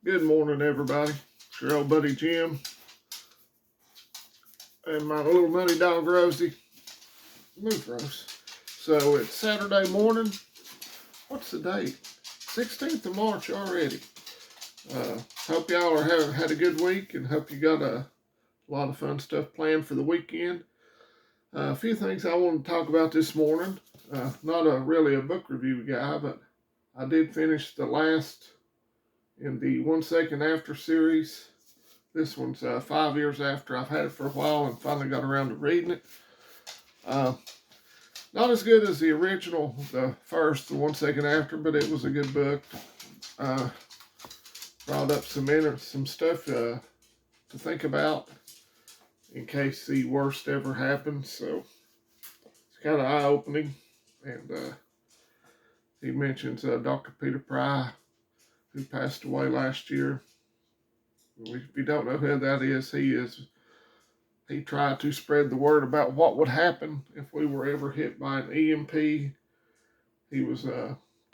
Good morning, everybody. It's your old buddy Jim and my little nutty dog Rosie. Move, Rose. So it's Saturday morning. What's the date? 16th of March already. Hope y'all have had a good week and hope you got a lot of fun stuff planned for the weekend. A few things I want to talk about this morning. Not really a book review guy, but I did finish the last in the 1 Second After series. This one's 5 years after. I've had it for a while and finally got around to reading it. Not as good as the original, the 1 Second After, but it was a good book. Brought up some stuff to think about in case the worst ever happens. So it's kind of eye-opening. And he mentions Dr. Peter Pry, who passed away last year. If you don't know who that is, he tried to spread the word about what would happen if we were ever hit by an EMP. He was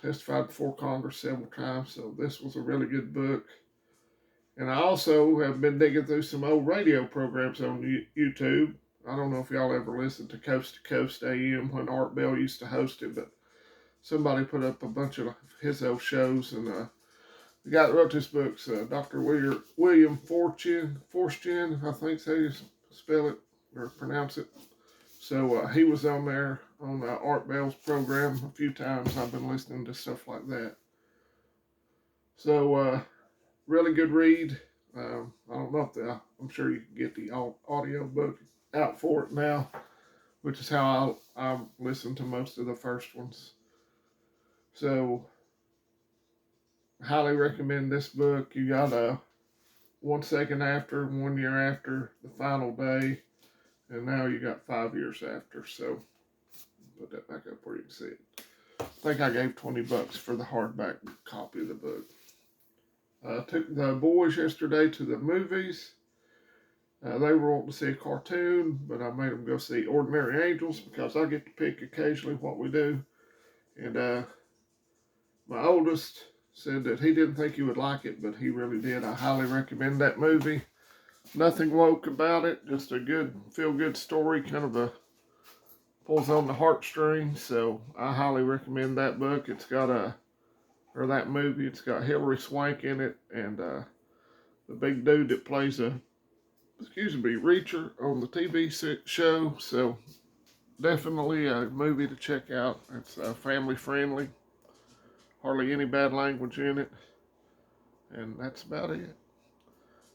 testified before Congress several times, so this was a really good book. And I also have been digging through some old radio programs on YouTube. I don't know if y'all ever listened to Coast AM when Art Bell used to host it, but somebody put up a bunch of his old shows, and the guy that wrote this book's Dr. William Forstchen, I think so you spell it or pronounce it. So he was on there on Art Bell's program a few times. I've been listening to stuff like that. So really good read. I don't know if I'm sure you can get the audio book out for it now, which is how I listen to most of the first ones. So highly recommend this book. You got 1 second after, 1 year after, the final day, and now you got 5 years after. So put that back up where you can see it. I think I gave $20 for the hardback copy of the book. Took the boys yesterday to the movies. They were wanting to see a cartoon, but I made them go see Ordinary Angels because I get to pick occasionally what we do. And my oldest said that he didn't think he would like it, but he really did. I highly recommend that movie. Nothing woke about it, just a good, feel-good story, kind of pulls on the heartstrings. So I highly recommend that book. It's got that movie. It's got Hilary Swank in it, and the big dude that plays Reacher on the TV show. So definitely a movie to check out. It's family friendly. Hardly any bad language in it. And that's about it.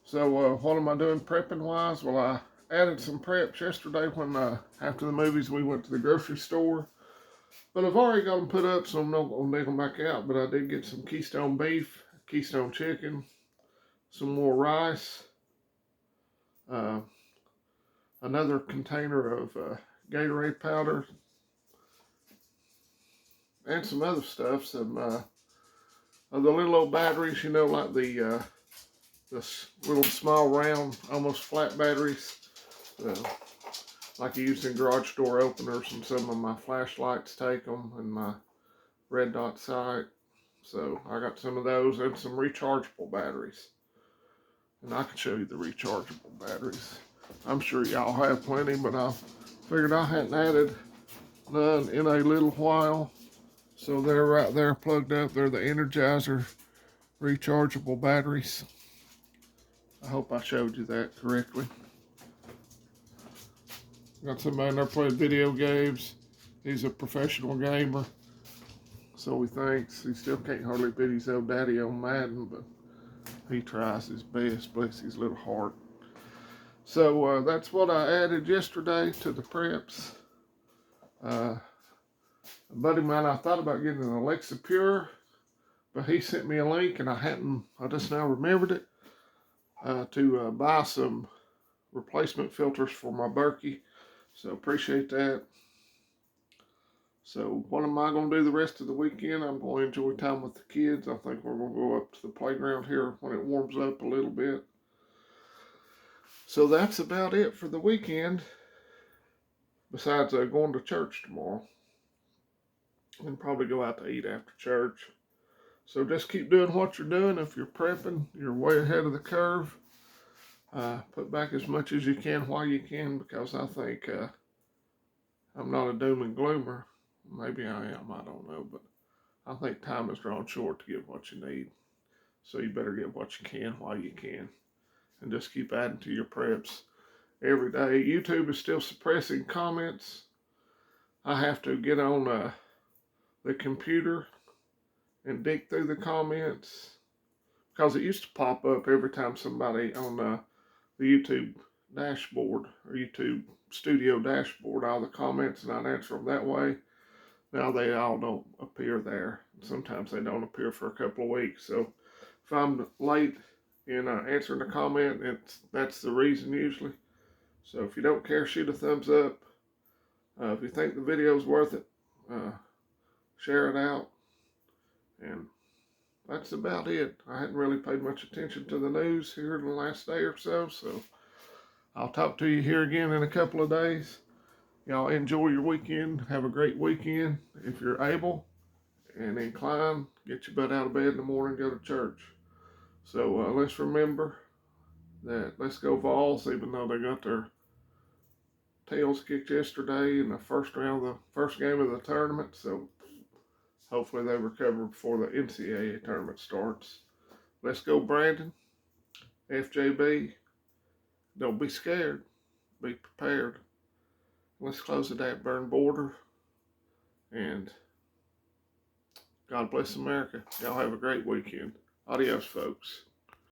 So what am I doing prepping wise? Well, I added some preps yesterday when after the movies we went to the grocery store. But I've already got them put up, so I'm not going to dig them back out. But I did get some Keystone beef, Keystone chicken, some more rice, another container of Gatorade powder, and some other stuff. Some of the little old batteries, like the little small round, almost flat batteries, like you use in garage door openers, and some of my flashlights take them, and my red dot sight. So I got some of those and some rechargeable batteries. And I can show you the rechargeable batteries. I'm sure y'all have plenty, but I figured I hadn't added none in a little while. So they're right there plugged up. They're the Energizer rechargeable batteries. I hope I showed you that correctly. Got somebody in there playing video games. He's a professional gamer, so he thinks. He still can't hardly beat his old daddy on Madden, but he tries his best, bless his little heart. So that's what I added yesterday to the preps. A buddy of mine, I thought about getting an Alexa Pure, but he sent me a link, and I just now remembered it, to buy some replacement filters for my Berkey. So appreciate that. So what am I going to do the rest of the weekend? I'm going to enjoy time with the kids. I think we're going to go up to the playground here when it warms up a little bit. So that's about it for the weekend. Besides going to church tomorrow. And probably go out to eat after church. So just keep doing what you're doing. If you're prepping, you're way ahead of the curve. Put back as much as you can while you can, because I think I'm not a doom and gloomer. Maybe I am, I don't know, but I think time is drawn short to get what you need. So you better get what you can while you can, and just keep adding to your preps every day. YouTube is still suppressing comments. I have to get on the computer and dig through the comments, because it used to pop up every time somebody on the YouTube dashboard or YouTube studio dashboard, all the comments, and I'd answer them that way. Now they all don't appear there. Sometimes they don't appear for a couple of weeks. So if I'm late in answering a comment, that's the reason usually. So if you don't care, shoot a thumbs up. If you think the video's worth it, share it out. And that's about it. I hadn't really paid much attention to the news here in the last day or so. So I'll talk to you here again in a couple of days. Y'all enjoy your weekend. Have a great weekend. If you're able and inclined, get your butt out of bed in the morning, go to church. So let's remember that let's go Vols, even though they got their tails kicked yesterday in the first round, the first game of the tournament. So hopefully they recover before the NCAA tournament starts. Let's go, Brandon. FJB. Don't be scared. Be prepared. Let's close the that burn border. And God bless America. Y'all have a great weekend. Adios, folks.